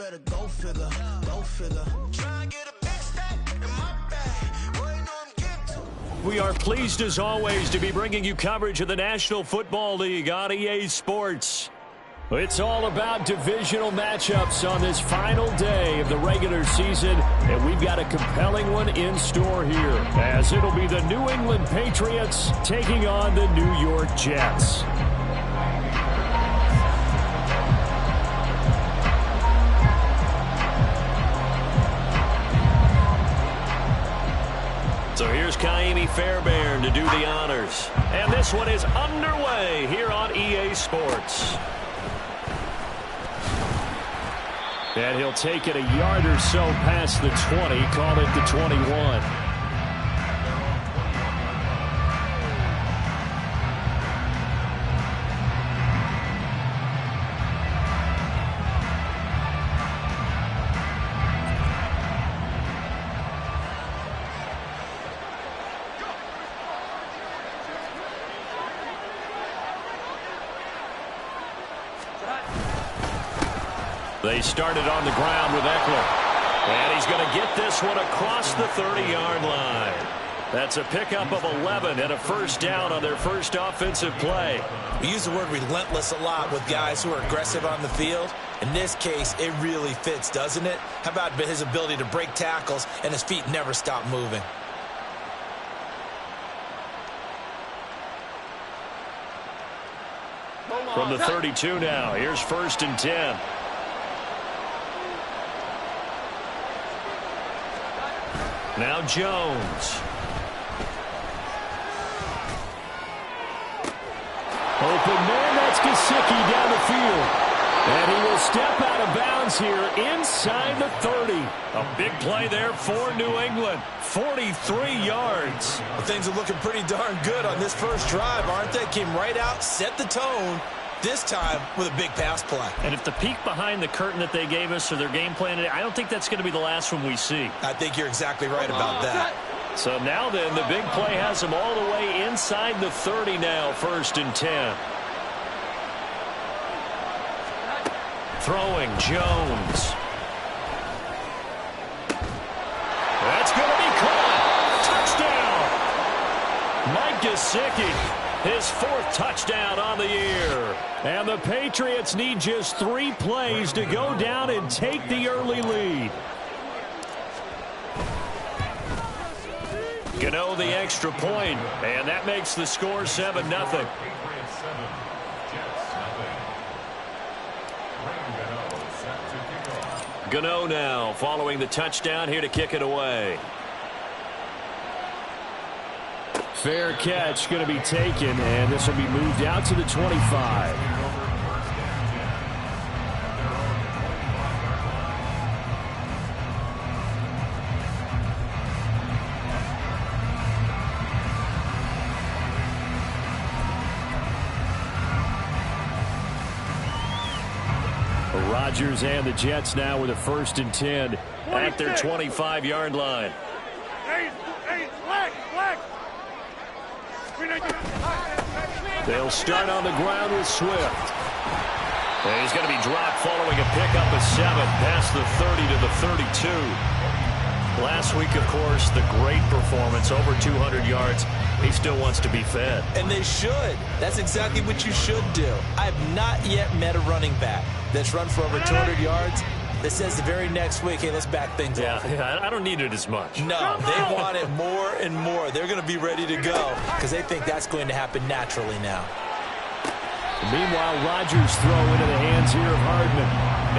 better go figure, go figure. Try and get a big stack in my bag. Boy, you know I'm getting to. We are pleased as always to be bringing you coverage of the National Football League on EA Sports. It's all about divisional matchups on this final day of the regular season, and we've got a compelling one in store here, as it'll be the New England Patriots taking on the New York Jets. So here's Kaimi Fairbairn to do the honors. And this one is underway here on EA Sports. And he'll take it a yard or so past the 20, call it the 21. They started on the ground with Eckler. And he's going to get this one across the 30-yard line. That's a pickup of 11 and a first down on their first offensive play. We use the word relentless a lot with guys who are aggressive on the field. In this case, it really fits, doesn't it? How about his ability to break tackles and his feet never stop moving? From the 32 now, here's 1st and 10. Now Jones. Open man, that's Gesicki down the field. And he will step out of bounds here inside the 30. A big play there for New England. 43 yards. Well, things are looking pretty darn good on this first drive, aren't they? Came right out, set the tone. This time with a big pass play. And if the peek behind the curtain that they gave us or their game plan, I don't think that's going to be the last one we see. I think you're exactly right about that. So now then, the big play has them all the way inside the 30 now, 1st and 10. Throwing Jones. That's going to be caught. Touchdown. Mike Gesicki. His 4th touchdown on the year. And the Patriots need just 3 plays to go down and take the early lead. Gano the extra point, and that makes the score 7-0. Gano now following the touchdown here to kick it away. Fair catch going to be taken, and this will be moved out to the 25. Rodgers and the Jets now with a 1st and 10 at their 25-yard line. They'll start on the ground with Swift. And he's going to be dropped following a pickup of 7 past the 30 to the 32. Last week, of course, the great performance, over 200 yards. He still wants to be fed. And they should. That's exactly what you should do. I have not yet met a running back that's run for over 200 yards that says the very next week, hey, let's back things up. Yeah, I don't need it as much. No, they want it more and more. They're going to be ready to go because they think that's going to happen naturally now. Meanwhile, Rodgers throw into the hands here of Hardman.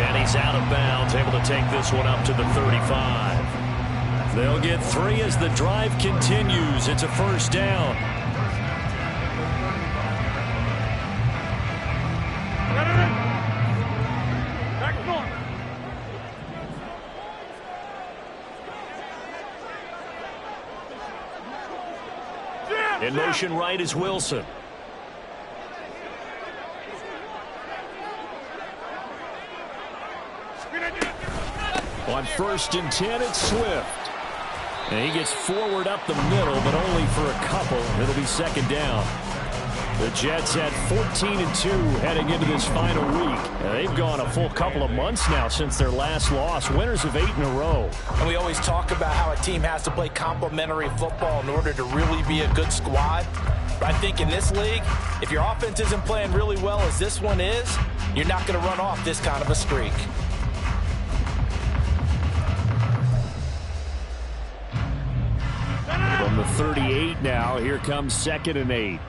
And he's out of bounds, able to take this one up to the 35. They'll get 3 as the drive continues. It's a first down. In motion right is Wilson. On 1st and 10, it's Swift. And he gets forward up the middle, but only for a couple. It'll be 2nd down. The Jets at 14-2 heading into this final week. They've gone a full couple of months now since their last loss. Winners of 8 in a row. And we always talk about how a team has to play complementary football in order to really be a good squad. But I think in this league, if your offense isn't playing really well as this one is, you're not going to run off this kind of a streak. From the 38 now, here comes 2nd and 8.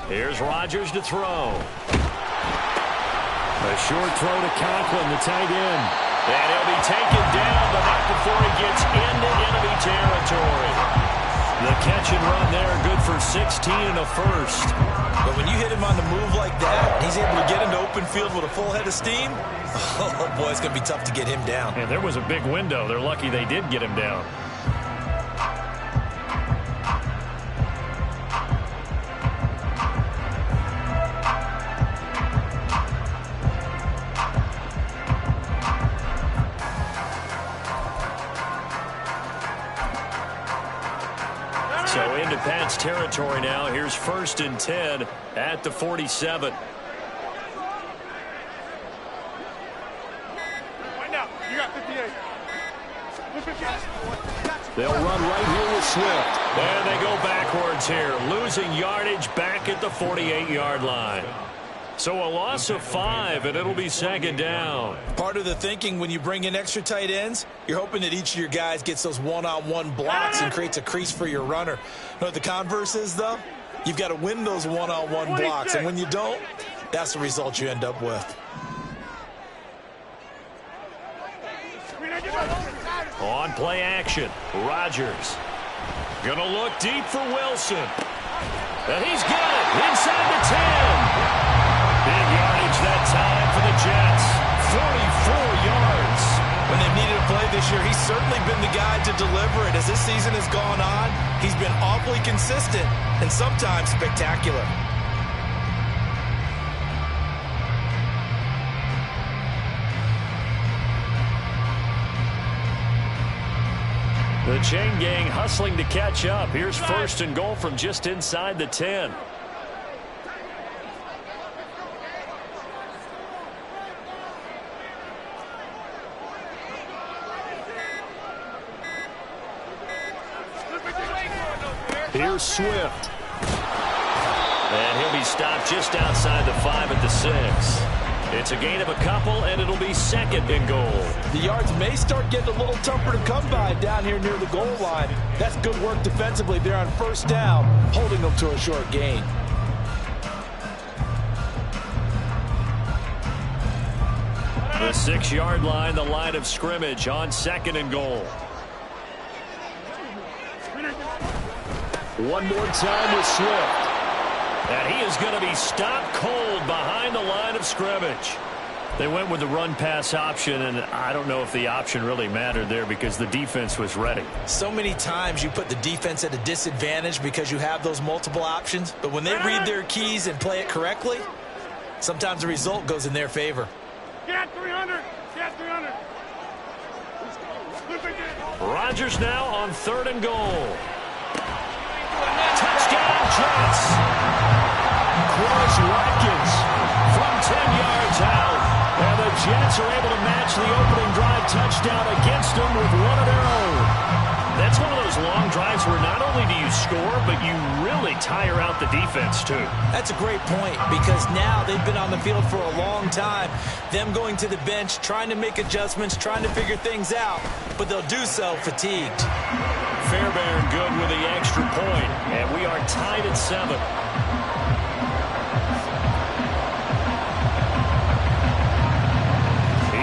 Here's Rodgers to throw. A short throw to Conklin, the tight end. And he'll be taken down, but not before he gets into enemy territory. The catch and run there, good for 16 and a first. But when you hit him on the move like that, he's able to get into open field with a full head of steam. Oh, boy, it's going to be tough to get him down. And there was a big window. They're lucky they did get him down. So into Pat's territory now. Here's 1st and 10 at the 47. They'll run right here with Swift. And they go backwards here, losing yardage back at the 48-yard line. So a loss of 5, and it'll be 2nd down. Part of the thinking when you bring in extra tight ends, you're hoping that each of your guys gets those one-on-one blocks and creates a crease for your runner. You know what the converse is, though? You've got to win those one-on-one blocks, and when you don't, that's the result you end up with. On play action, Rodgers. Gonna look deep for Wilson. And he's got it inside the 10. Big yardage that time for the Jets. 44 yards. When they've needed a play this year, he's certainly been the guy to deliver it. As this season has gone on, he's been awfully consistent and sometimes spectacular. The chain gang hustling to catch up. Here's 1st and goal from just inside the 10. Here's Swift. And he'll be stopped just outside the 5 at the 6. It's a gain of a couple, and it'll be 2nd and goal. The yards may start getting a little tougher to come by down here near the goal line. That's good work defensively there on 1st down, holding them to a short gain. The 6-yard line, the line of scrimmage on 2nd and goal. One more time with Swift. And he is going to be stopped cold behind the line of scrimmage. They went with the run-pass option, and I don't know if the option really mattered there because the defense was ready. So many times you put the defense at a disadvantage because you have those multiple options, but when they read their keys and play it correctly, sometimes the result goes in their favor. Get 300! Get 300! Rodgers now on 3rd and goal. Touchdown, Jets! Quez Watkins from 10 yards out. And the Jets are able to match the opening drive touchdown against them with one of their own. That's one of those long drives where not only do you score, but you really tire out the defense, too. That's a great point because now they've been on the field for a long time. Them going to the bench, trying to make adjustments, trying to figure things out, but they'll do so fatigued. Fairbairn good with the extra point, and we are tied at 7.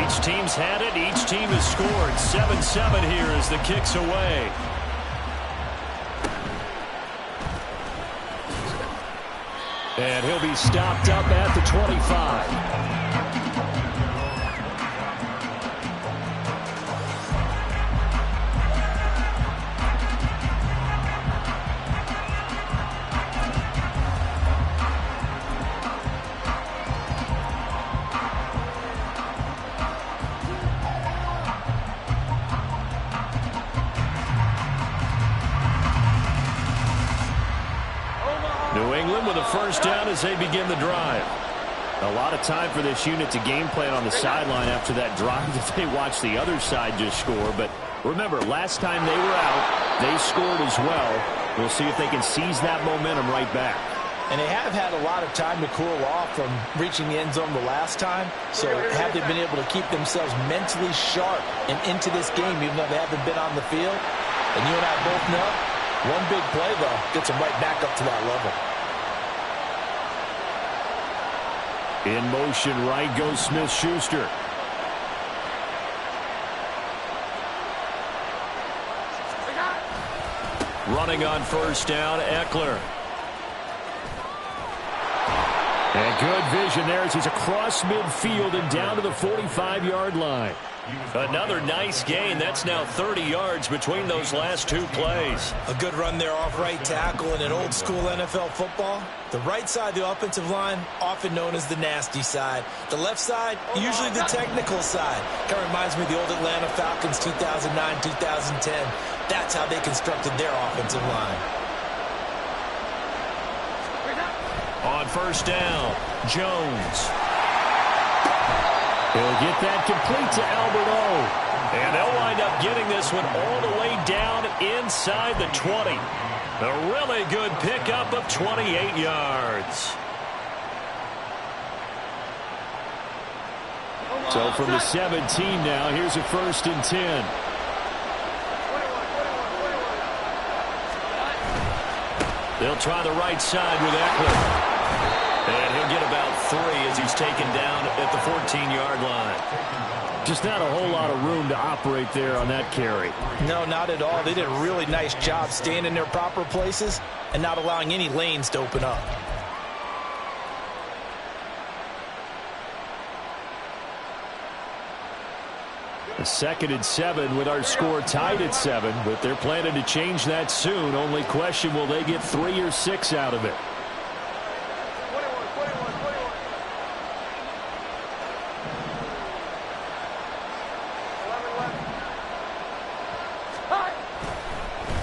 Each team's had it. Each team has scored. 7-7 here as the kick's away. And he'll be stopped up at the 25. with a first down as they begin the drive. A lot of time for this unit to game plan on the sideline after that drive that they watched the other side just score. But remember, last time they were out, they scored as well. We'll see if they can seize that momentum right back. And they have had a lot of time to cool off from reaching the end zone the last time. So have they been able to keep themselves mentally sharp and into this game even though they haven't been on the field? And you and I both know, one big play, though, gets them right back up to that level. In motion, right goes Smith-Schuster. Running on first down, Eckler. And good vision there as he's across midfield and down to the 45-yard line. Another nice gain. That's now 30 yards between those last two plays. A good run there off right tackle in an old-school NFL football. The right side of the offensive line, often known as the nasty side. The left side, usually the technical side. Kind of reminds me of the old Atlanta Falcons 2009, 2010. That's how they constructed their offensive line. On first down, Jones. He'll get that complete to Albert O. And they'll wind up getting this one all the way down inside the 20. A really good pickup of 28 yards. So from the 17 now, here's a 1st and 10. They'll try the right side with Eckler. And he'll get about 3 as he's taken down at the 14-yard line. Just not a whole lot of room to operate there on that carry. No, not at all. They did a really nice job staying in their proper places and not allowing any lanes to open up. A 2nd and 7 with our score tied at 7, but they're planning to change that soon. Only question, will they get 3 or 6 out of it?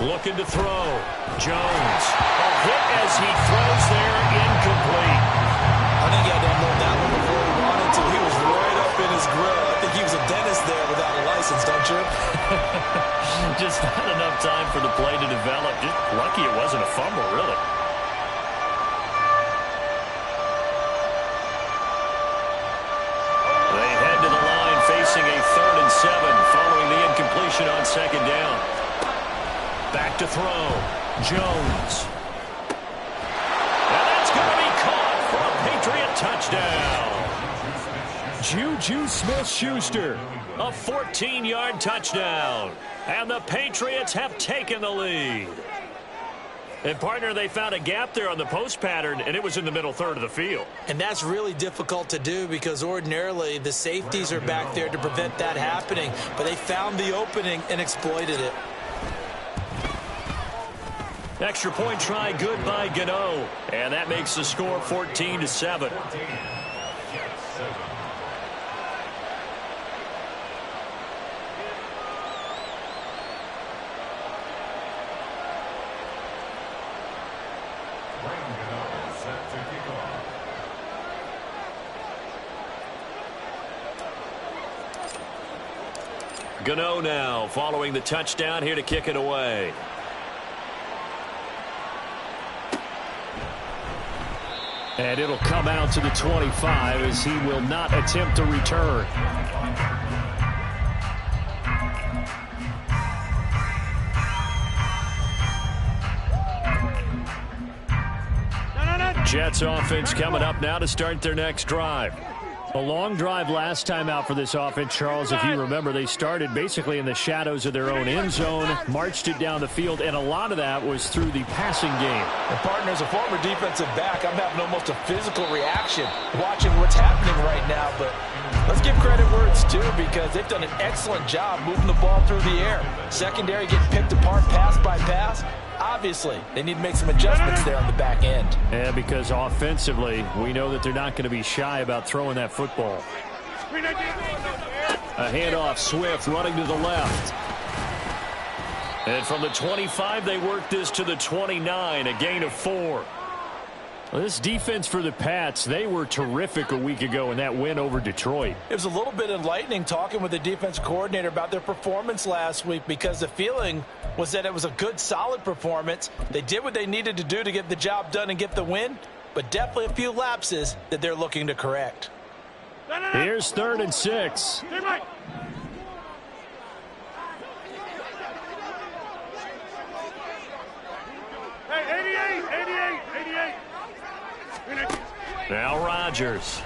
Looking to throw. Jones. A hit as he throws there, incomplete. I think he had to unload that one before he wanted to. He was right up in his grill. I think he was a dentist there without a license, don't you? Just not enough time for the play to develop. Just lucky it wasn't a fumble, really. They head to the line facing a 3rd and 7 following the incompletion on 2nd down. Back to throw. Jones. And that's going to be caught for a Patriot touchdown. Juju Smith-Schuster. A 14-yard touchdown. And the Patriots have taken the lead. And, partner, they found a gap there on the post pattern, and it was in the middle 3rd of the field. And that's really difficult to do because ordinarily the safeties are back there to prevent that happening. But they found the opening and exploited it. Extra point try good by Gano. And that makes the score 14-7. Gano now following the touchdown here to kick it away. And it'll come out to the 25 as he will not attempt to return. Jets offense coming up now to start their next drive. A long drive last time out for this offense, Charles. If you remember, they started basically in the shadows of their own end zone, marched it down the field, and a lot of that was through the passing game. And, partner, as a former defensive back, I'm having almost a physical reaction watching what's happening right now. But let's give credit where it's due because they've done an excellent job moving the ball through the air. Secondary getting picked apart pass by pass. Obviously, they need to make some adjustments there on the back end. Yeah, because offensively, we know that they're not going to be shy about throwing that football. A handoff, Swift running to the left. And from the 25, they work this to the 29, a gain of 4. Well, this defense for the Pats, they were terrific a week ago in that win over Detroit. It was a little bit enlightening talking with the defense coordinator about their performance last week, because the feeling was that it was a good, solid performance. They did what they needed to do to get the job done and get the win, but definitely a few lapses that they're looking to correct. Here's 3rd and 6. Hey, 88. Now Rodgers.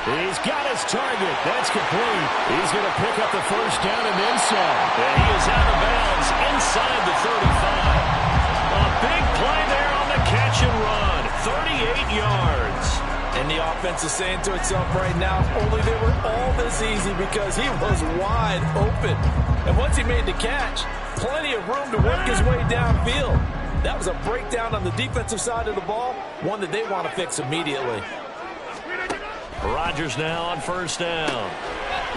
He's got his target. That's complete. He's going to pick up the first down and then some. And he is out of bounds inside the 35. A big play there on the catch and run. 38 yards. And the offense is saying to itself right now, only they were all this easy because he was wide open. And once he made the catch, plenty of room to work his way downfield. That was a breakdown on the defensive side of the ball, one that they want to fix immediately. Rodgers now on first down.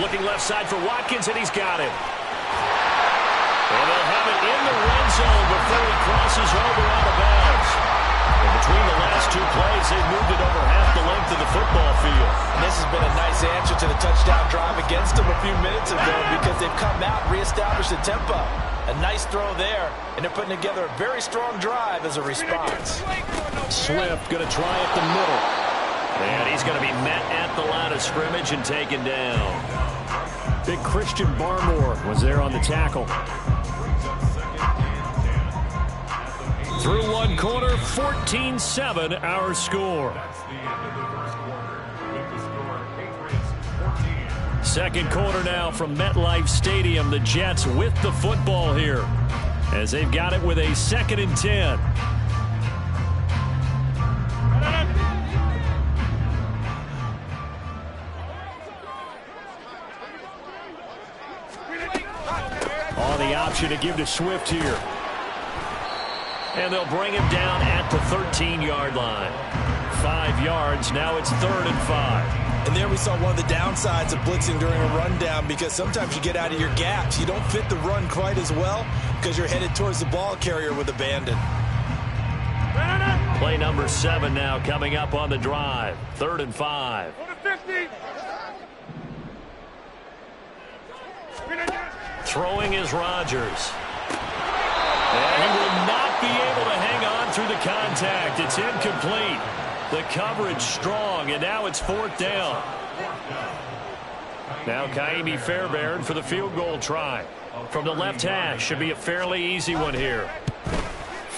Looking left side for Watkins, and he's got it. And they'll have it in the red zone before he crosses over out of bounds. And between the last two plays, they've moved it over half the length of the football field. And this has been a nice answer to the touchdown drive against them a few minutes ago, because they've come out and reestablished the tempo. A nice throw there, and they're putting together a very strong drive as a response. Swift going to try up the middle. And he's going to be met at the line of scrimmage and taken down. Big Christian Barmore was there on the tackle. Through one quarter, 14-7 our score. Second quarter now from MetLife Stadium. The Jets with the football here as they've got it with a 2nd and 10. On the option to give to Swift here. And they'll bring him down at the 13-yard line. 5 yards. Now it's 3rd and 5. And there we saw one of the downsides of blitzing during a rundown, because sometimes you get out of your gaps. You don't fit the run quite as well because you're headed towards the ball carrier with abandon. Play number 7 now coming up on the drive. 3rd and 5. Throwing is Rodgers. And he will not be able to hang on through the contact. It's incomplete. The coverage strong, and now it's 4th down. Now Ka'imi Fairbairn for the field goal try. From the left hash, should be a fairly easy one here.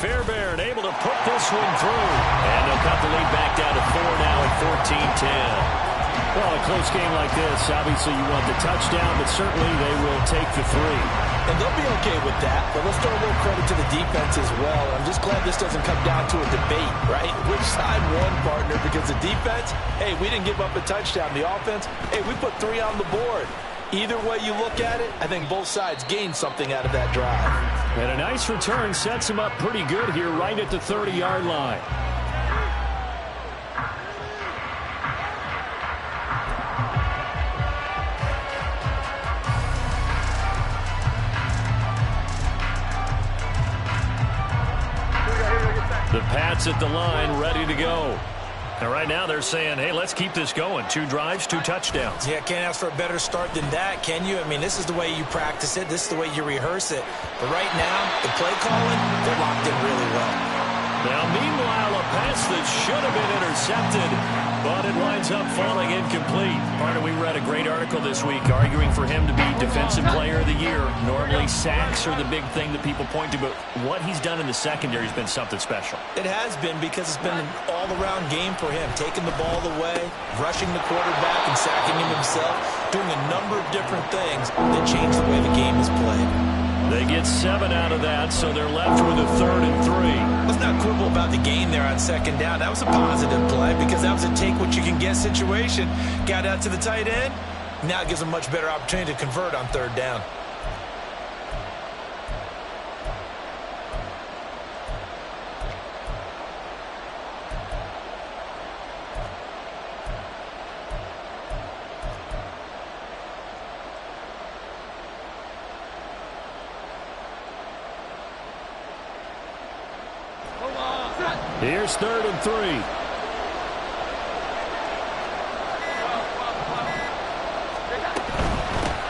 Fairbairn able to put this one through. And they'll cut the lead back down to 4 now at 14-10. Well, a close game like this, obviously you want the touchdown, but certainly they will take the 3. And they'll be okay with that, but let's throw a little credit to the defense as well. I'm just glad this doesn't come down to a debate, right? Which side won, partner? Because the defense, hey, we didn't give up a touchdown. The offense, hey, we put 3 on the board. Either way you look at it, I think both sides gained something out of that drive. And a nice return sets him up pretty good here right at the 30-yard line. The Pats at the line, ready to go. And right now they're saying, hey, let's keep this going. 2 drives, 2 touchdowns. Yeah, can't ask for a better start than that, can you? I mean, this is the way you practice it. This is the way you rehearse it. But right now, the play calling, they're locked in really well. Now, meanwhile, a pass that should have been intercepted, but it winds up falling incomplete. Partner, we read a great article this week arguing for him to be Defensive Player of the Year. Normally, sacks are the big thing that people point to, but what he's done in the secondary has been something special. It has been, because it's been an all-around game for him. Taking the ball away, rushing the quarterback, and sacking him himself, doing a number of different things that change the way the game is played. They get 7 out of that, so they're left with a 3rd and 3. Let's not quibble about the gain there on 2nd down. That was a positive play, because that was a take-what-you-can-get situation. Got out to the tight end. Now it gives them a much better opportunity to convert on 3rd down. Here's 3rd and 3.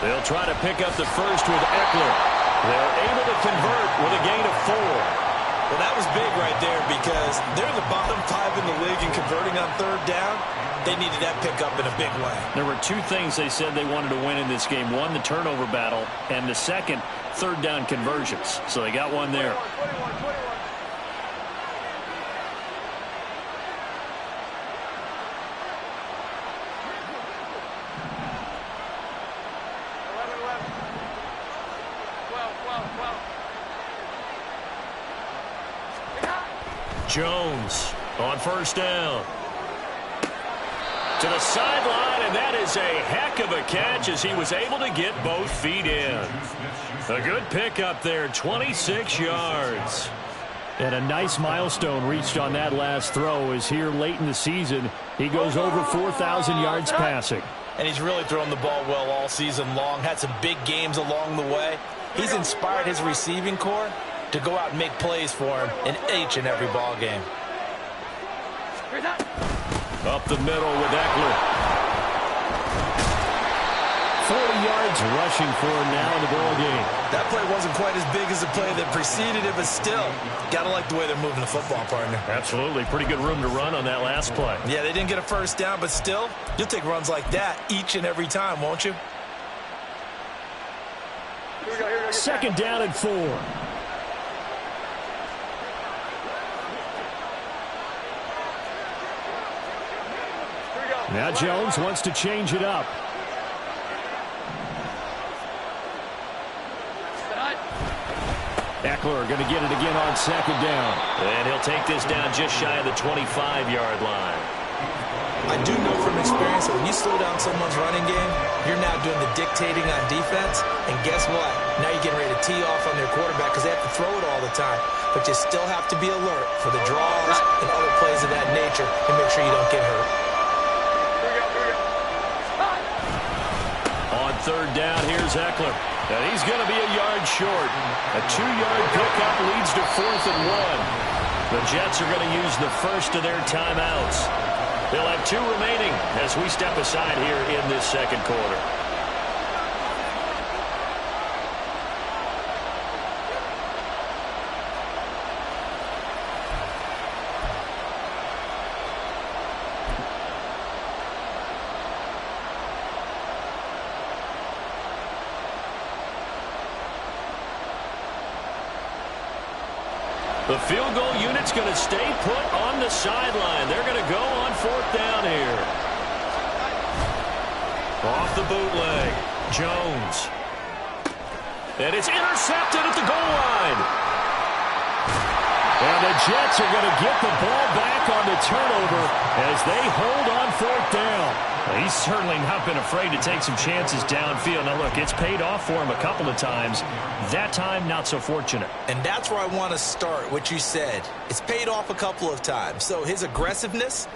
They'll try to pick up the first with Eckler. They're able to convert with a gain of 4. Well, that was big right there because they're in the bottom 5 in the league in converting on 3rd down. They needed that pickup in a big way. There were 2 things they said they wanted to win in this game. One, the turnover battle, and the second, 3rd down conversions. So they got one there. Jones on 1st down. To the sideline, and that is a heck of a catch as he was able to get both feet in. A good pickup there, 26 yards. And a nice milestone reached on that last throw as here late in the season, he goes over 4,000 yards passing. And he's really thrown the ball well all season long. Had some big games along the way. He's inspired his receiving corps to go out and make plays for him in each and every ball game. Up the middle with Eckler. 40 yards rushing for him now in the ball game. That play wasn't quite as big as the play that preceded it, but still, got to like the way they're moving the football, partner. Absolutely. Pretty good room to run on that last play. Yeah, they didn't get a 1st down, but still, you'll take runs like that each and every time, won't you? 2nd down and 4. Now Jones wants to change it up. Eckler going to get it again on 2nd down. And he'll take this down just shy of the 25-yard line. I do know from experience that when you slow down someone's running game, you're now doing the dictating on defense. And guess what? Now you're getting ready to tee off on their quarterback because they have to throw it all the time. But you still have to be alert for the draws and other plays of that nature and make sure you don't get hurt. On 3rd down, here's Eckler. And he's going to be a yard short. A 2-yard pickup leads to 4th and 1. The Jets are going to use the first of their timeouts. They'll have 2 remaining as we step aside here in this 2nd quarter. The field goal unit's going to stay put on the sideline. They're going to go on 4th down here. Off the bootleg. Jones. And it's intercepted at the goal line. And the Jets are going to get the ball back on the turnover as they hold on 4th down. Well, he's certainly not been afraid to take some chances downfield. Now, look, it's paid off for him a couple of times. That time, not so fortunate. And that's where I want to start, what you said. It's paid off a couple of times. So his aggressiveness,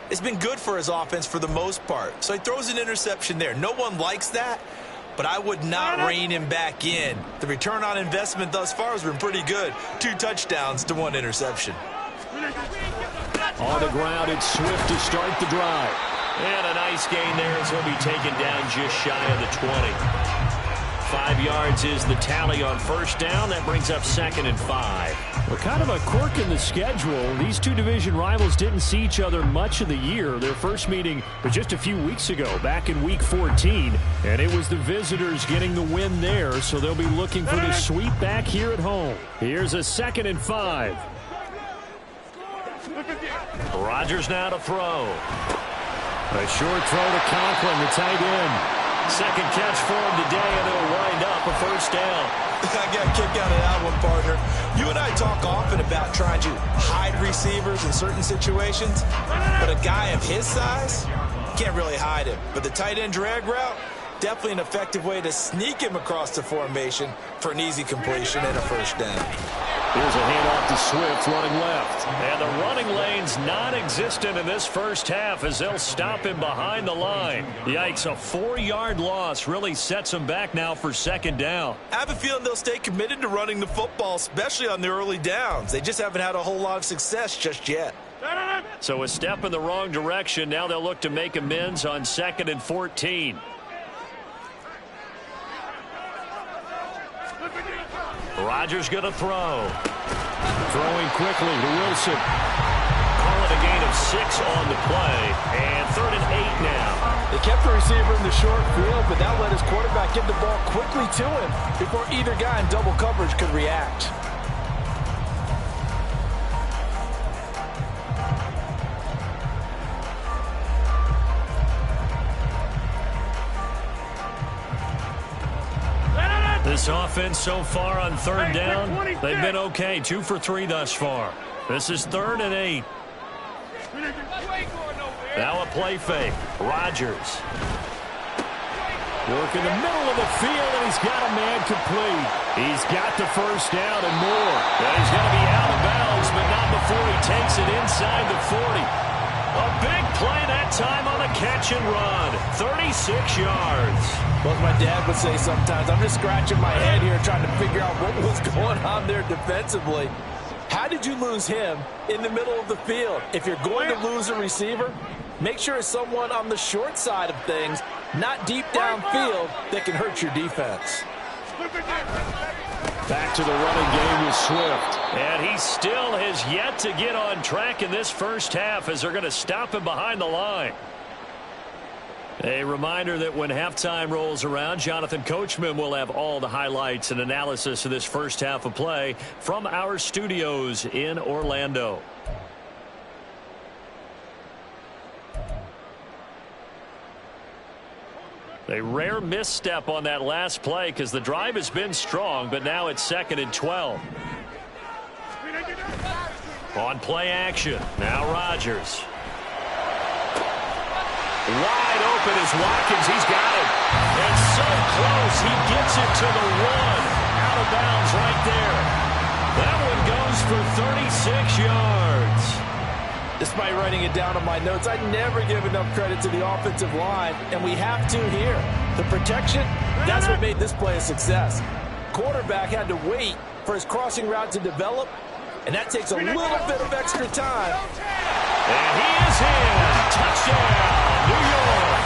it's been good for his offense for the most part. So he throws an interception there. No one likes that, but I would not rein him back in. The return on investment thus far has been pretty good. 2 touchdowns to 1 interception. On the ground, it's Swift to start the drive. And a nice gain there as he'll be taken down just shy of the 20. 5 yards is the tally on 1st down. That brings up 2nd and 5. Well, kind of a quirk in the schedule. These 2 division rivals didn't see each other much of the year. Their first meeting was just a few weeks ago, back in Week 14. And it was the visitors getting the win there, so they'll be looking for the sweep back here at home. Here's a 2nd and 5. Rodgers now to throw. A short throw to Conklin, the tight end. 2nd catch for him today, and it'll wind up a 1st down. I got a kick out of that one, partner. You and I talk often about trying to hide receivers in certain situations, but a guy of his size, can't really hide him. But the tight end drag route, definitely an effective way to sneak him across the formation for an easy completion and a 1st down. Here's a handoff to Swift running left. And the running lane's non-existent in this first half as they'll stop him behind the line. Yikes, a 4-yard loss really sets him back now for second down. I have a feeling they'll stay committed to running the football, especially on the early downs. They just haven't had a whole lot of success just yet. So a step in the wrong direction. Now they'll look to make amends on 2nd and 14. Rodgers going to throw. Throwing quickly to Wilson. Call it a gain of 6 on the play. And 3rd and 8 now. They kept the receiver in the short field, but that let his quarterback get the ball quickly to him before either guy in double coverage could react. This offense so far on 3rd down, they've been okay. 2 for 3 thus far. This is 3rd and 8. Now a play fake. Rodgers. Work in the middle of the field, and he's got a man complete. He's got the first down and more. And he's going to be out of bounds, but not before he takes it inside the 40. A big play that time on the catch and run. 36 yards. Well, as my dad would say sometimes, I'm just scratching my head here trying to figure out what was going on there defensively. How did you lose him in the middle of the field? If you're going to lose a receiver, make sure it's someone on the short side of things, not deep downfield, that can hurt your defense. Back to the running game with Swift. And he still has yet to get on track in this first half as they're going to stop him behind the line. A reminder that when halftime rolls around, Jonathan Coachman will have all the highlights and analysis of this first half of play from our studios in Orlando. A rare misstep on that last play because the drive has been strong, but now it's 2nd and 12. On play action, now Rodgers. Wide open is Watkins. He's got it. And so close. He gets it to the 1. Out of bounds right there. That one goes for 36 yards. Despite writing it down on my notes, I never give enough credit to the offensive line, and we have to here. The protection, that's what made this play a success. Quarterback had to wait for his crossing route to develop, and that takes a little bit of extra time. And he is in. Touchdown, New York.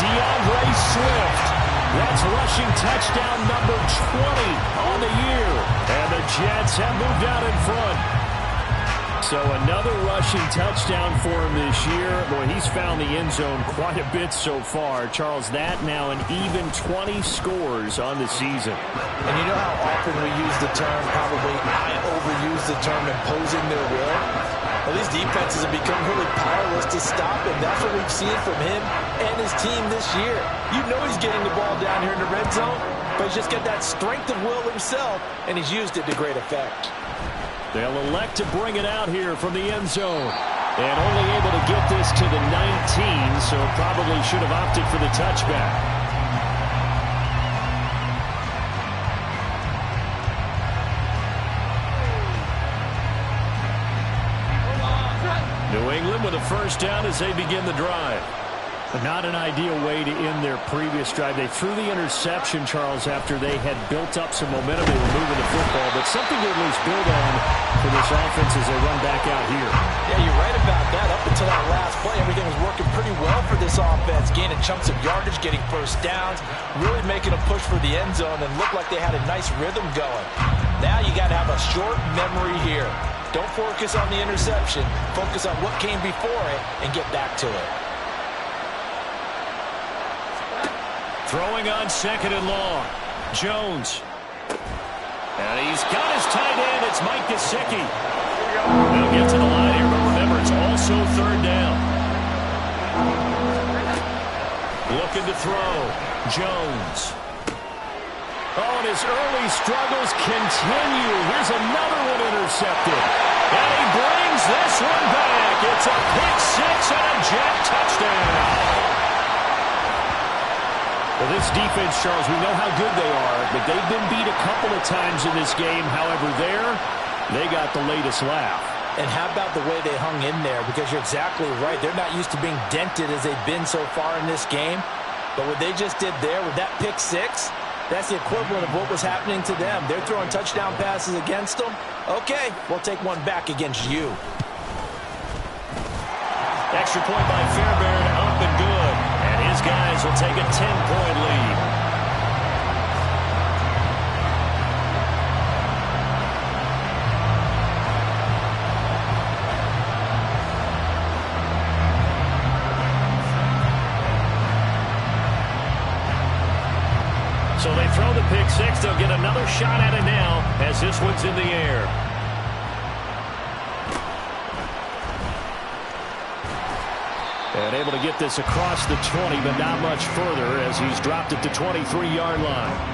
DeAndre Swift. That's rushing touchdown number 20 on the year. And the Jets have moved out in front. So another rushing touchdown for him this year. Boy, he's found the end zone quite a bit so far. Charles, that now an even 20 scores on the season. And you know how often we use the term, probably I overuse the term imposing their will? Well, these defenses have become really powerless to stop him. That's what we've seen from him and his team this year. You know he's getting the ball down here in the red zone, but he's just got that strength of will himself, and he's used it to great effect. They'll elect to bring it out here from the end zone. And only able to get this to the 19, so probably should have opted for the touchback. New England with a first down as they begin the drive. But not an ideal way to end their previous drive. They threw the interception, Charles, after they had built up some momentum. They were moving the football, but something to at least build on for this offense as they run back out here. Yeah, you're right about that. Up until that last play, everything was working pretty well for this offense. Gaining chunks of yardage, getting first downs, really making a push for the end zone, and looked like they had a nice rhythm going. Now you got to have a short memory here. Don't focus on the interception. Focus on what came before it and get back to it. Throwing on 2nd and long. Jones. And he's got his tight end. It's Mike Gesicki. They'll get to the line here, but remember, it's also 3rd down. Looking to throw. Jones. Oh, and his early struggles continue. Here's another one intercepted. And he brings this one back. It's a pick 6 and a Jet touchdown. this defense, Charles, we know how good they are, but they've been beat a couple of times in this game. However, they got the latest laugh. And how about the way they hung in there? Because you're exactly right. They're not used to being dented as they've been so far in this game. But what they just did there with that pick six, that's the equivalent of what was happening to them. They're throwing touchdown passes against them. Okay, we'll take one back against you. Extra point by Fairbairn, up and good. And his guys will take a 10-point lead. So they throw the pick six. They'll get another shot at it now as this one's in the air. And able to get this across the 20, but not much further as he's dropped it to 23-yard line.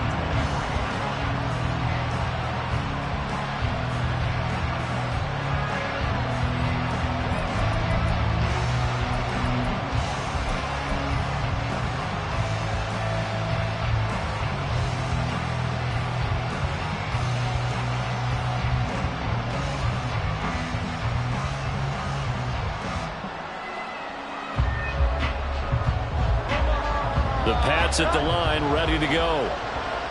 The Pats at the line, ready to go.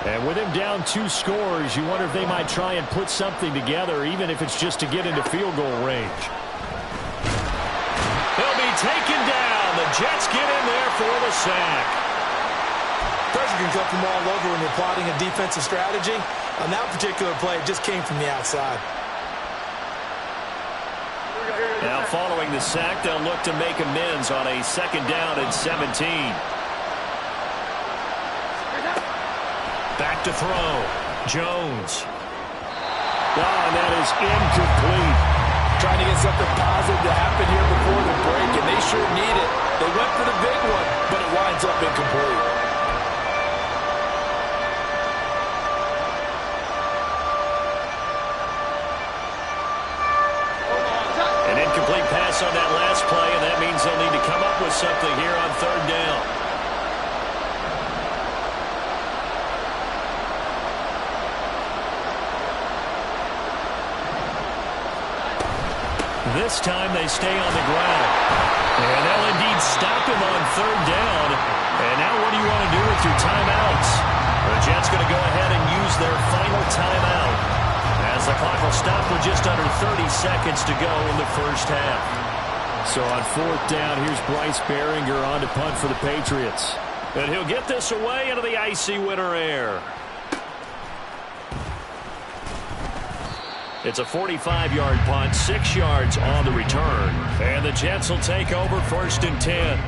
And with him down 2 scores, you wonder if they might try and put something together, even if it's just to get into field goal range. He'll be taken down. The Jets get in there for the sack. Pressure can come from all over when you're plotting a defensive strategy. On that particular play, it just came from the outside. Now following the sack, they'll look to make amends on a 2nd down and 17. Back to throw. Jones. And that is incomplete. Trying to get something positive to happen here before the break, and they sure need it. They went for the big one, but it winds up incomplete. An incomplete pass on that last play, and that means they'll need to come up with something here on 3rd down. This time they stay on the ground. And they'll indeed stop him on 3rd down. And now what do you want to do with your timeouts? The Jets going to go ahead and use their final timeout as the clock will stop with just under 30 seconds to go in the first half. So on 4th down, here's Bryce Baringer on to punt for the Patriots. And he'll get this away into the icy winter air. It's a 45-yard punt, 6 yards on the return. And the Jets will take over 1st and 10.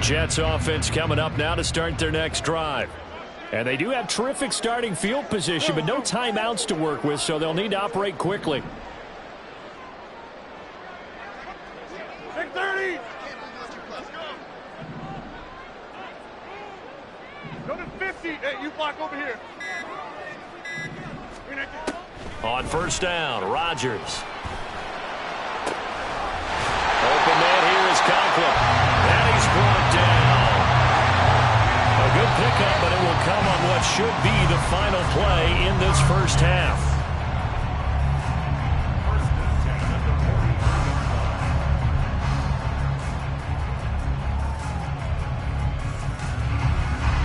Jets offense coming up now to start their next drive. And they do have terrific starting field position, but no timeouts to work with, so they'll need to operate quickly. 6:30. Go to 50. Hey, you block over here. On 1st down, Rodgers. Open man here is Conklin. And he's brought down. A good pickup, but it will come on what should be the final play in this first half.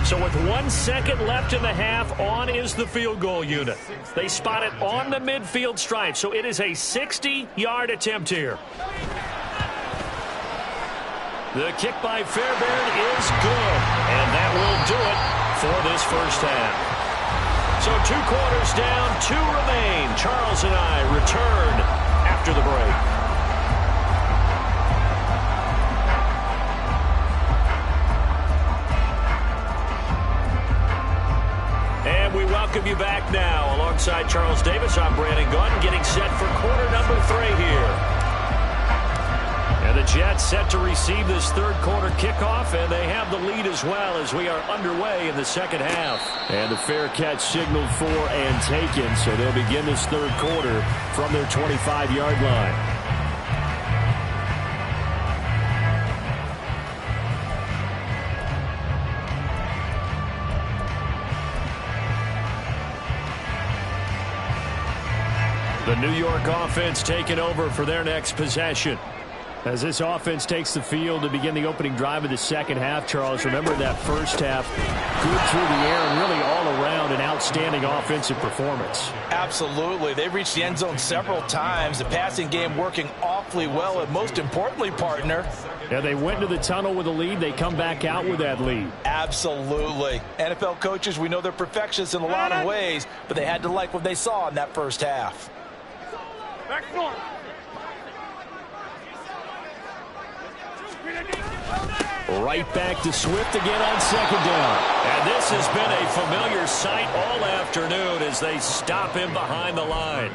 So with 1 second left in the half, on is the field goal unit. They spot it on the midfield stripe, so it is a 60-yard attempt here. The kick by Fairbairn is good, and that will do it for this first half. So 2 quarters down, 2 remain. Charles and I return after the break. And we welcome you back now. Alongside Charles Davis, I'm Brandon Gunn, getting set for quarter number 3 here. And the Jets set to receive this third quarter kickoff, and they have the lead as well as we are underway in the second half. And the fair catch signaled for and taken, so they'll begin this third quarter from their 25-yard line. The New York offense taking over for their next possession. As this offense takes the field to begin the opening drive of the second half, Charles, remember that first half, good through the air and really all around an outstanding offensive performance. Absolutely. They've reached the end zone several times. The passing game working awfully well, and most importantly, partner. Yeah, they went into the tunnel with a lead. They come back out with that lead. Absolutely. NFL coaches, we know they're perfectionists in a lot of ways, but they had to like what they saw in that first half. Back north. Right back to Swift again on second down. And this has been a familiar sight all afternoon as they stop him behind the line.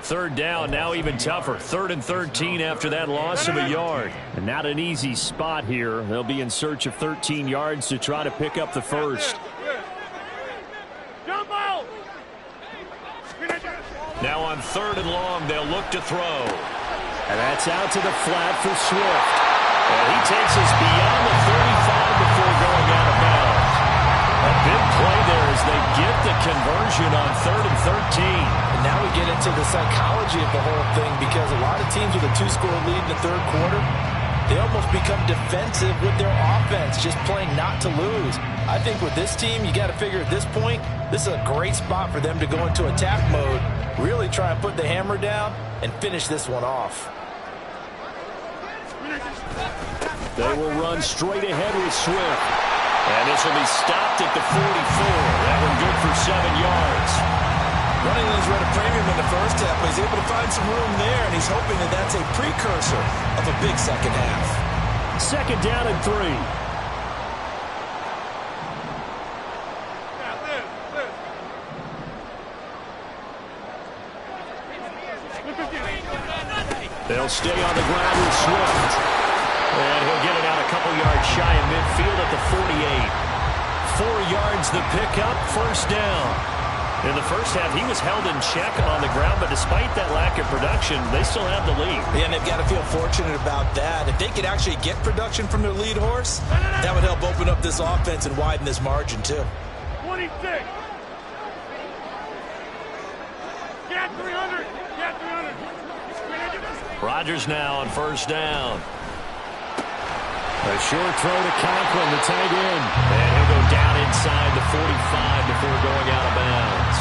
Third down, now even tougher. 3rd and 13 after that loss of a yard. And not an easy spot here. They'll be in search of 13 yards to try to pick up the first. Jump out. Now on 3rd and long, they'll look to throw. And that's out to the flat for Swift. And he takes us beyond the 35 before going out of bounds. A big play there as they get the conversion on 3rd and 13. And now we get into the psychology of the whole thing, because a lot of teams with a 2-score lead in the third quarter, they almost become defensive with their offense, just playing not to lose. I think with this team, you got to figure at this point, this is a great spot for them to go into attack mode, really try and put the hammer down and finish this one off. They will run straight ahead with Swift. And this will be stopped at the 44. That one good for 7 yards. Running lanes were at a premium in the first half, but he's able to find some room there, and he's hoping that that's a precursor of a big second half. Second down and 3. They'll stay on the ground with Swift. And he'll get it out a couple yards shy of midfield at the 48. 4 yards the pickup, first down. In the first half, he was held in check on the ground, but despite that lack of production, they still have the lead. Yeah, and they've got to feel fortunate about that. If they could actually get production from their lead horse, that would help open up this offense and widen this margin, too. 26. Get 300. Get 300. Rodgers now on first down. A short throw to Conklin, the tight end. And he'll go down inside the 45 before going out of bounds.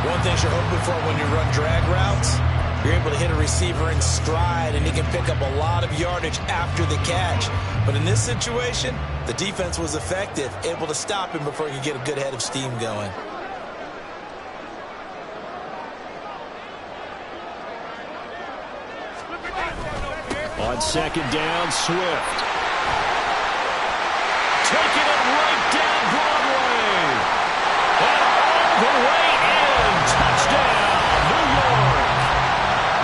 One thing you're hoping for when you run drag routes, you're able to hit a receiver in stride, and he can pick up a lot of yardage after the catch. But in this situation, the defense was effective, able to stop him before he could get a good head of steam going. On second down, Swift. Taking it right down Broadway. And all the way in. Touchdown, New York.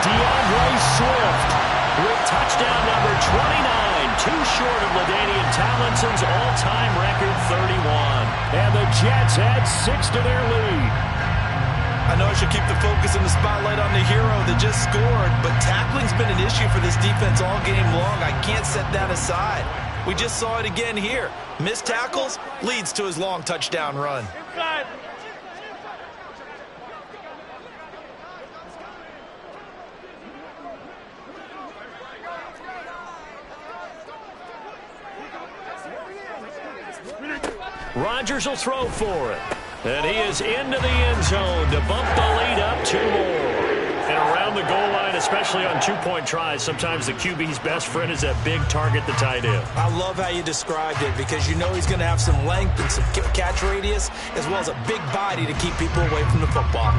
DeAndre Swift with touchdown number 29. Too short of LaDainian Tomlinson's all-time record 31. And the Jets add 6 to their lead. I know I should keep the focus and the spotlight on the hero that just scored, but tackling's been an issue for this defense all game long. I can't set that aside. We just saw it again here. Missed tackles leads to his long touchdown run. Inside. Rodgers will throw for it. And he is into the end zone to bump the lead up 2 more. And around the goal line, especially on 2-point tries, sometimes the QB's best friend is that big target, the tight end. I love how you described it, because you know he's going to have some length and some catch radius, as well as a big body to keep people away from the football.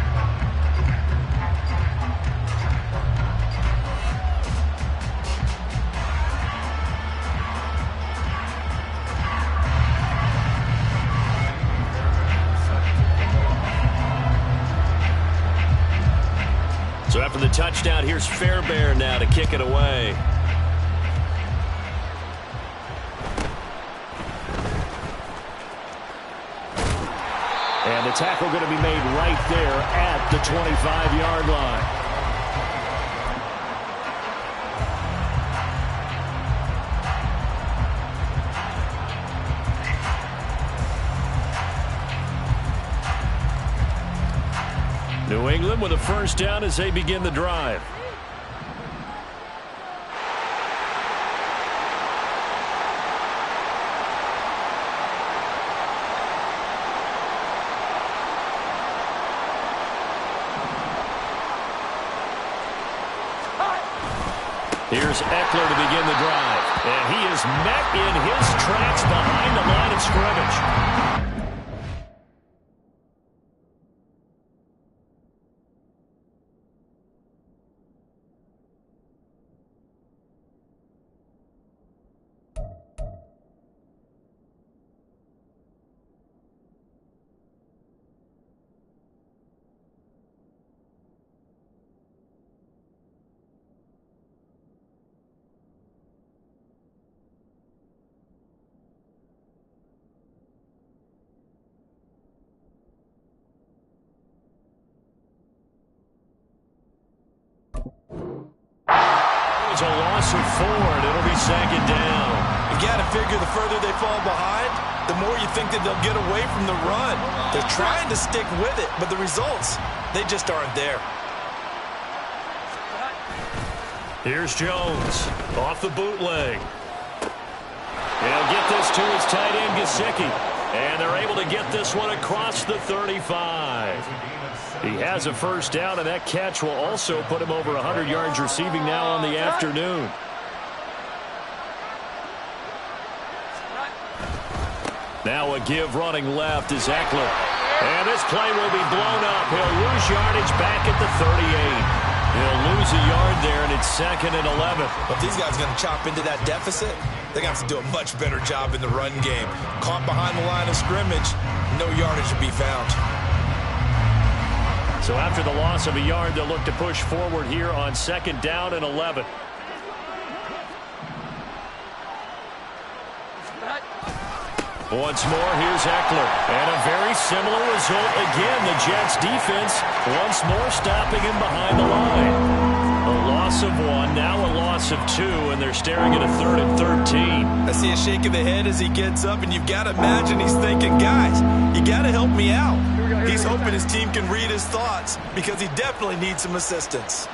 So after the touchdown, here's Fairbairn now to kick it away. And the tackle going to be made right there at the 25-yard line. New England with a first down as they begin the drive. Here's Eckler to begin the drive. And he is met in his tracks behind the line of scrimmage. It's a loss of 4, and it'll be second down. You got to figure the further they fall behind, the more you think that they'll get away from the run. They're trying to stick with it, but the results, they just aren't there. Here's Jones off the bootleg. He'll get this to his tight end, Gesicki. And they're able to get this one across the 35. He has a first down, and that catch will also put him over 100 yards receiving now on the afternoon. Now a give running left is Eckler. And this play will be blown up. He'll lose yardage back at the 38. He'll lose a yard there, and it's 2nd and 11. But if these guys are going to chop into that deficit, they're going to have to do a much better job in the run game. Caught behind the line of scrimmage, no yardage to be found. So after the loss of a yard, they'll look to push forward here on 2nd down and 11. Once more, here's Eckler. And a very similar result again. The Jets defense once more stopping him behind the line. A loss of 1, now a loss of 2, and they're staring at a 3rd and 13. I see a shake of the head as he gets up, and you've got to imagine he's thinking, guys, you got to help me out. He's hoping his team can read his thoughts because he definitely needs some assistance.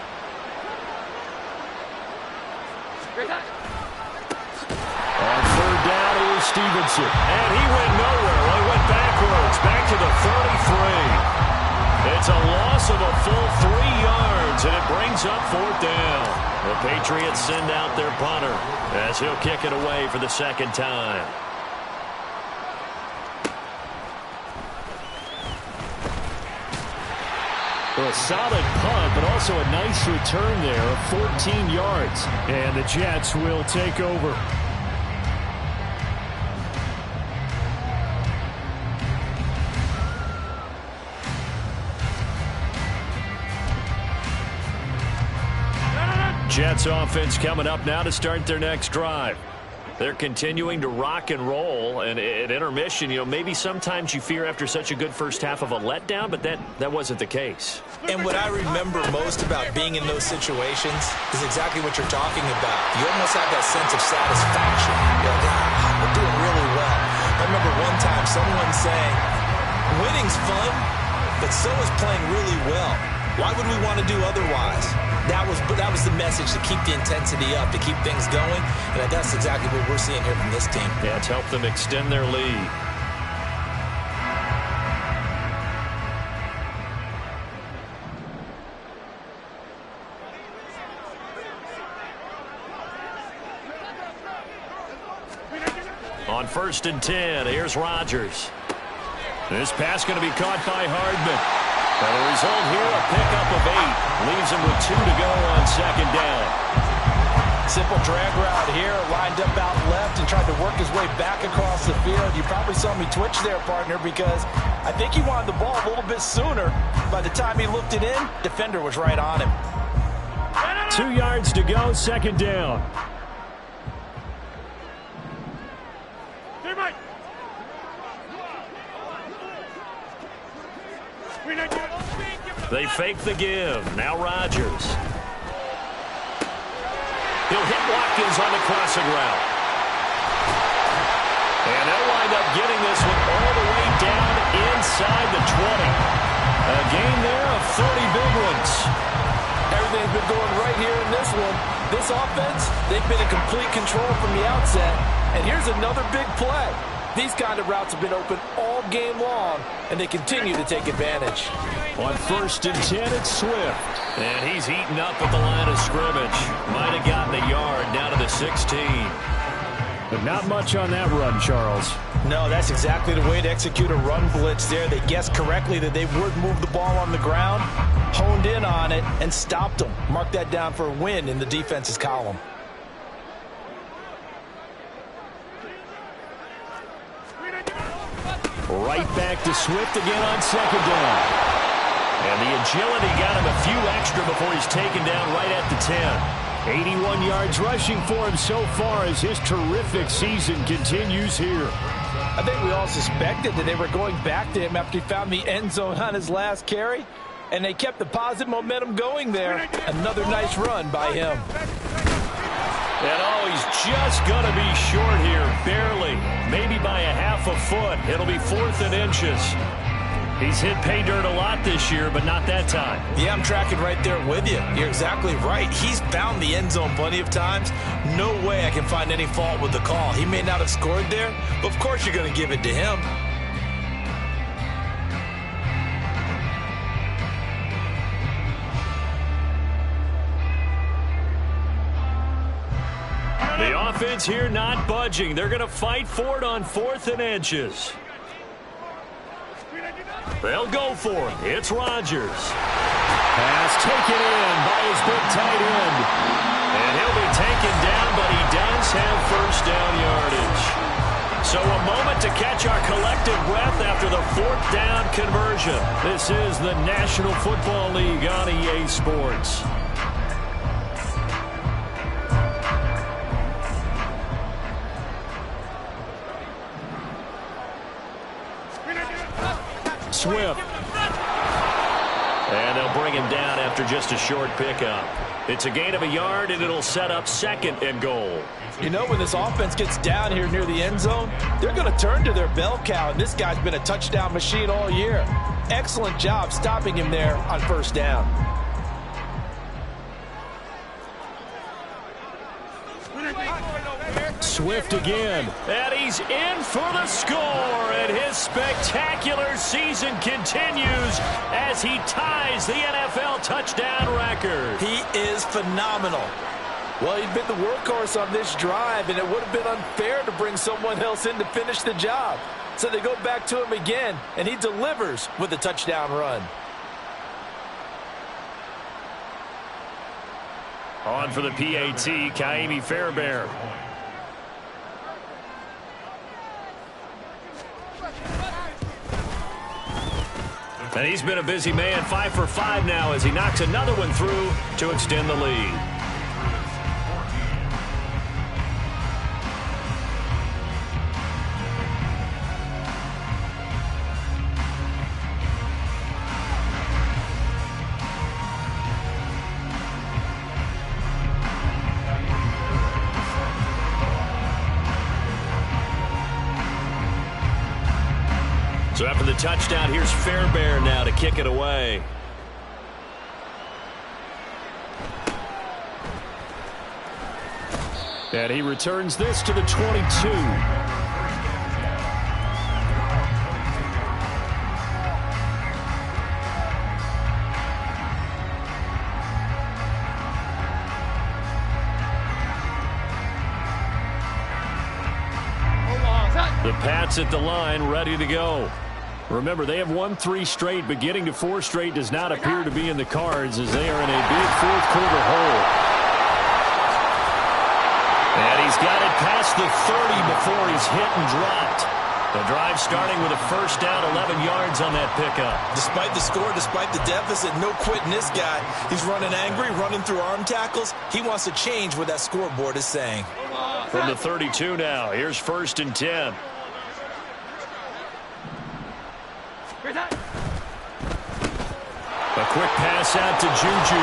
On 3rd down, here's Stevenson. And he went nowhere. Well, he went backwards, back to the 33. It's a loss of a full 3 yards, and it brings up 4th down. The Patriots send out their punter as he'll kick it away for the 2nd time. A solid punt, but also a nice return there of 14 yards. And the Jets will take over. Jets offense coming up now to start their next drive. They're continuing to rock and roll, and at intermission, you know, maybe sometimes you fear after such a good first half of a letdown, but that wasn't the case. And what I remember most about being in those situations is exactly what you're talking about. You almost have that sense of satisfaction. You're like, we're doing really well. I remember one time someone saying, winning's fun, but so is playing really well. Why would we want to do otherwise? That was the message, to keep the intensity up, to keep things going, and that's exactly what we're seeing here from this team. Yeah, it's helped them extend their lead. On 1st and 10, here's Rodgers. This pass going to be caught by Hardman. And the result here, a pickup of 8. Leaves him with 2 to go on 2nd down. Simple drag route here, lined up out left and tried to work his way back across the field. You probably saw me twitch there, partner, because I think he wanted the ball a little bit sooner. By the time he looked it in, defender was right on him. 2 yards to go, 2nd down. They fake the give. Now Rodgers. He'll hit Watkins on the crossing route. And they'll wind up getting this one all the way down inside the 20. A gain there of 30 big ones. Everything's been going right here in this one. This offense, they've been in complete control from the outset. And here's another big play. These kind of routes have been open all game long, and they continue to take advantage. On 1st and 10, it's Swift. And he's eaten up at the line of scrimmage. Might have gotten a yard down to the 16. But not much on that run, Charles. No, that's exactly the way to execute a run blitz there. They guessed correctly that they would move the ball on the ground, honed in on it, and stopped them. Mark that down for a win in the defense's column. Right back to Swift again on 2nd down. And the agility got him a few extra before he's taken down right at the 10. 81 yards rushing for him so far as his terrific season continues here. I think we all suspected that they were going back to him after he found the end zone on his last carry, and they kept the positive momentum going there. Another nice run by him. And oh, he's just going to be short here, barely, maybe by a half a foot. It'll be 4th and inches. He's hit pay dirt a lot this year, but not that time. Yeah, I'm tracking right there with you. You're exactly right. He's found the end zone plenty of times. No way I can find any fault with the call. He may not have scored there, but of course you're going to give it to him. The offense here not budging. They're going to fight for it on 4th and inches. They'll go for it. It's Rodgers. Pass taken in by his big tight end. And he'll be taken down, but he does have 1st down yardage. So a moment to catch our collective breath after the 4th down conversion. This is the National Football League on EA Sports. Swift. And they'll bring him down after just a short pickup. It's a gain of a yard, and it'll set up 2nd and goal. You know, when this offense gets down here near the end zone, they're going to turn to their bell cow, and this guy's been a touchdown machine all year. Excellent job stopping him there on 1st down. Swift again, and he's in for the score, and his spectacular season continues as he ties the NFL touchdown record. He is phenomenal. Well, he'd been the workhorse on this drive, and it would have been unfair to bring someone else in to finish the job. So they go back to him again, and he delivers with a touchdown run. On for the PAT, Ka'imi Fairbairn. And he's been a busy man, 5 for 5 now as he knocks another one through to extend the lead. So after the touchdown, here's Fairbairn now to kick it away. And he returns this to the 22. The Pats at the line, ready to go. Remember, they have won 3 straight, but getting to 4 straight does not appear to be in the cards as they are in a big 4th quarter hole. And he's got it past the 30 before he's hit and dropped. The drive starting with a 1st down, 11 yards on that pickup. Despite the score, despite the deficit, no quitting this guy. He's running angry, running through arm tackles. He wants to change what that scoreboard is saying. From the 32 now, here's 1st and 10. A quick pass out to Juju.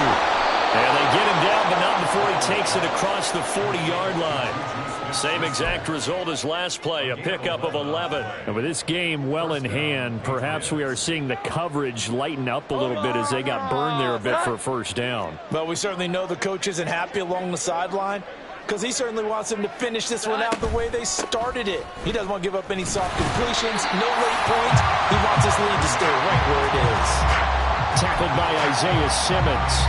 And they get him down, but not before he takes it across the 40-yard line. Same exact result as last play, a pickup of 11. And with this game well in hand, perhaps we are seeing the coverage lighten up a little bit as they got burned there a bit for a first down. Well, we certainly know the coach isn't happy along the sideline because he certainly wants them to finish this one out the way they started it. He doesn't want to give up any soft completions, no late points. He wants his lead to stay right where it is. Tackled by Isaiah Simmons.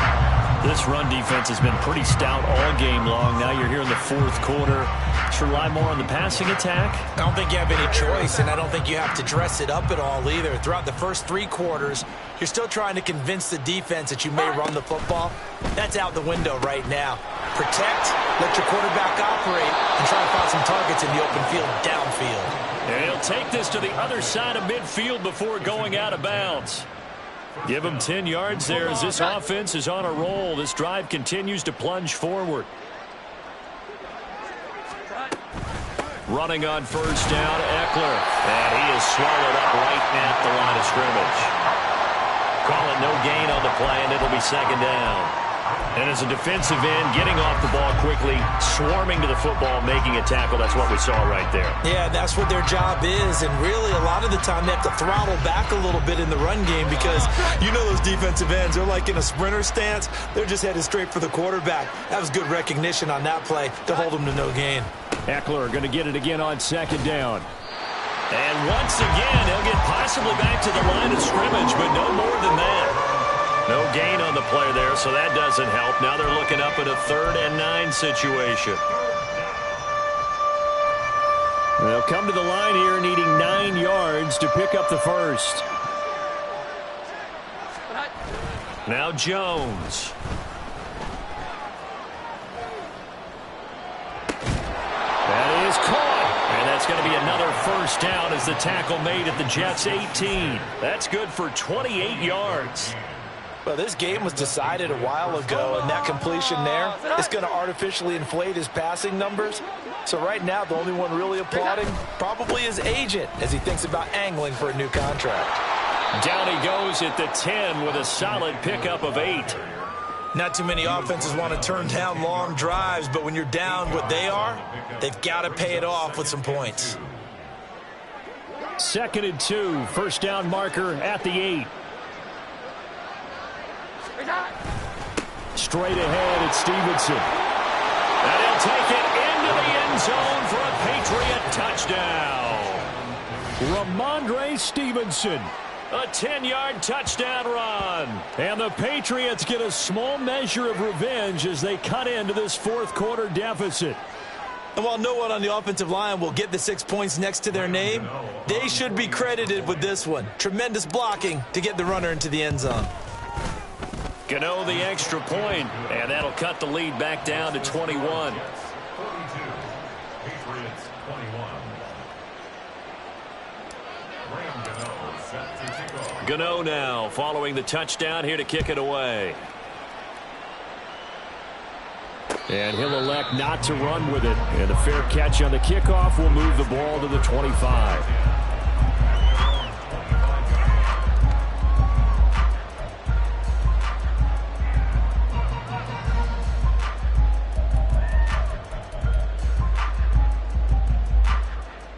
This run defense has been pretty stout all game long. Now you're here in the fourth quarter. Should rely more on the passing attack? I don't think you have any choice, and I don't think you have to dress it up at all either. Throughout the first 3 quarters, you're still trying to convince the defense that you may run the football. That's out the window right now. Protect, let your quarterback operate, and try to find some targets in the open field downfield. And he'll take this to the other side of midfield before going out of bounds. Give him 10 yards there as this offense is on a roll. This drive continues to plunge forward. Running on first down, Eckler. And he is swallowed up right at the line of scrimmage. Call it no gain on the play, and it'll be second down. And as a defensive end, getting off the ball quickly, swarming to the football, making a tackle. That's what we saw right there. Yeah, that's what their job is. And really, a lot of the time, they have to throttle back a little bit in the run game because you know those defensive ends, they're like in a sprinter stance. They're just headed straight for the quarterback. That was good recognition on that play to hold them to no gain. Eckler going to get it again on second down. And once again, he'll get possibly back to the line of scrimmage, but no more than that. No gain on the play there, so that doesn't help. Now they're looking up at a 3rd and 9 situation. They'll come to the line here needing 9 yards to pick up the first. Now Jones. That is caught. And that's going to be another first down as the tackle made at the Jets' 18. That's good for 28 yards. Well, this game was decided a while ago, and that completion there is going to artificially inflate his passing numbers. So right now, the only one really applauding probably his agent as he thinks about angling for a new contract. Down he goes at the 10 with a solid pickup of 8. Not too many offenses want to turn down long drives, but when you're down what they are, they've got to pay it off with some points. 2nd and 2, first down marker at the 8. Straight ahead, it's Stevenson. And he'll take it into the end zone for a Patriot touchdown. Ramondre Stevenson. A 10-yard touchdown run. And the Patriots get a small measure of revenge as they cut into this fourth quarter deficit. And while no one on the offensive line will get the 6 points next to their name, they should be credited with this one. Tremendous blocking to get the runner into the end zone. Gano the extra point, and that'll cut the lead back down to 21. Gano now following the touchdown here to kick it away. And he'll elect not to run with it. And a fair catch on the kickoff will move the ball to the 25.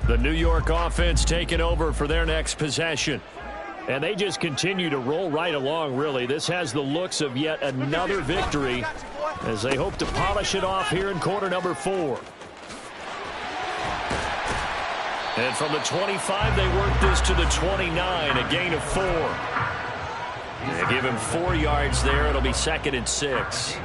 The New York offense taking over for their next possession. And they just continue to roll right along, really. This has the looks of yet another victory as they hope to polish it off here in quarter number 4. And from the 25, they work this to the 29, a gain of 4. They give him 4 yards there. It'll be 2nd and 6.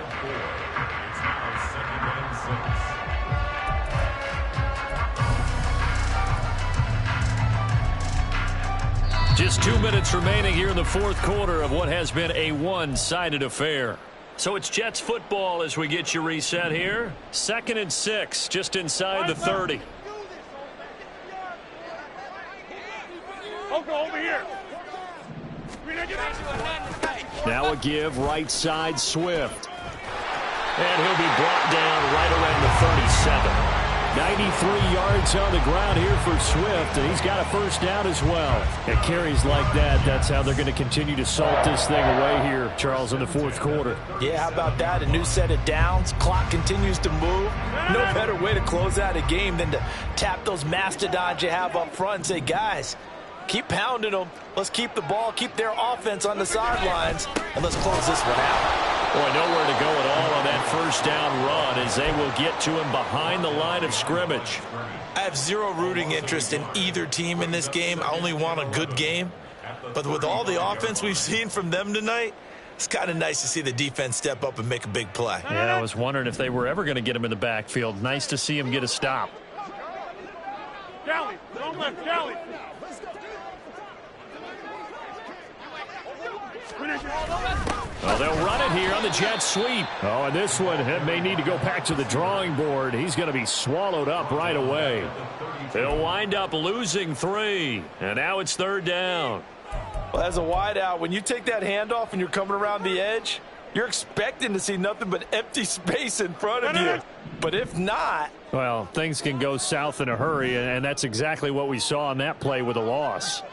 Just 2 minutes remaining here in the fourth quarter of what has been a one-sided affair. So it's Jets football as we get you reset here. 2nd and 6, just inside the 30. Over here. Now a give, right side, Swift. And he'll be brought down right around the 37. 93 yards on the ground here for Swift, and he's got a first down as well. At carries like that, that's how they're going to continue to salt this thing away here, Charles, in the fourth quarter. Yeah, how about that? A new set of downs. Clock continues to move. No better way to close out a game than to tap those mastodons you have up front and say, guys, keep pounding them. Let's keep the ball, keep their offense on the sidelines, and let's close this one out. Boy, nowhere to go at all on that first down run as they will get to him behind the line of scrimmage. I have zero rooting interest in either team in this game. I only want a good game. But with all the offense we've seen from them tonight, it's kind of nice to see the defense step up and make a big play. Yeah, I was wondering if they were ever going to get him in the backfield. Nice to see him get a stop. Galley, don't left, Galley. Well, they'll run it here on the jet sweep. Oh, and this one may need to go back to the drawing board. He's going to be swallowed up right away. They'll wind up losing 3, and now it's third down. Well, as a wideout, when you take that handoff and you're coming around the edge, you're expecting to see nothing but empty space in front of you. But if not... Well, things can go south in a hurry, and that's exactly what we saw on that play with a loss.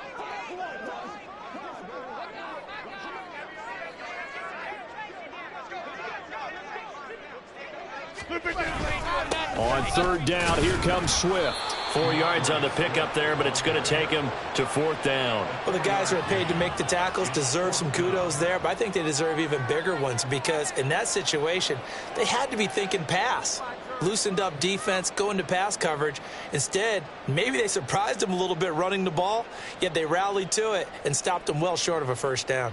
On third down, here comes Swift. 4 yards on the pickup there, but it's going to take him to fourth down. Well, the guys who are paid to make the tackles deserve some kudos there, but I think they deserve even bigger ones because in that situation, they had to be thinking pass. Loosened up defense, going to pass coverage. Instead, maybe they surprised them a little bit running the ball, yet they rallied to it and stopped them well short of a first down.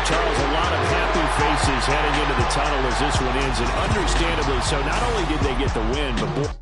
Charles, a lot of happy faces heading into the tunnel as this one ends, and understandably so. Not only did they get the win, but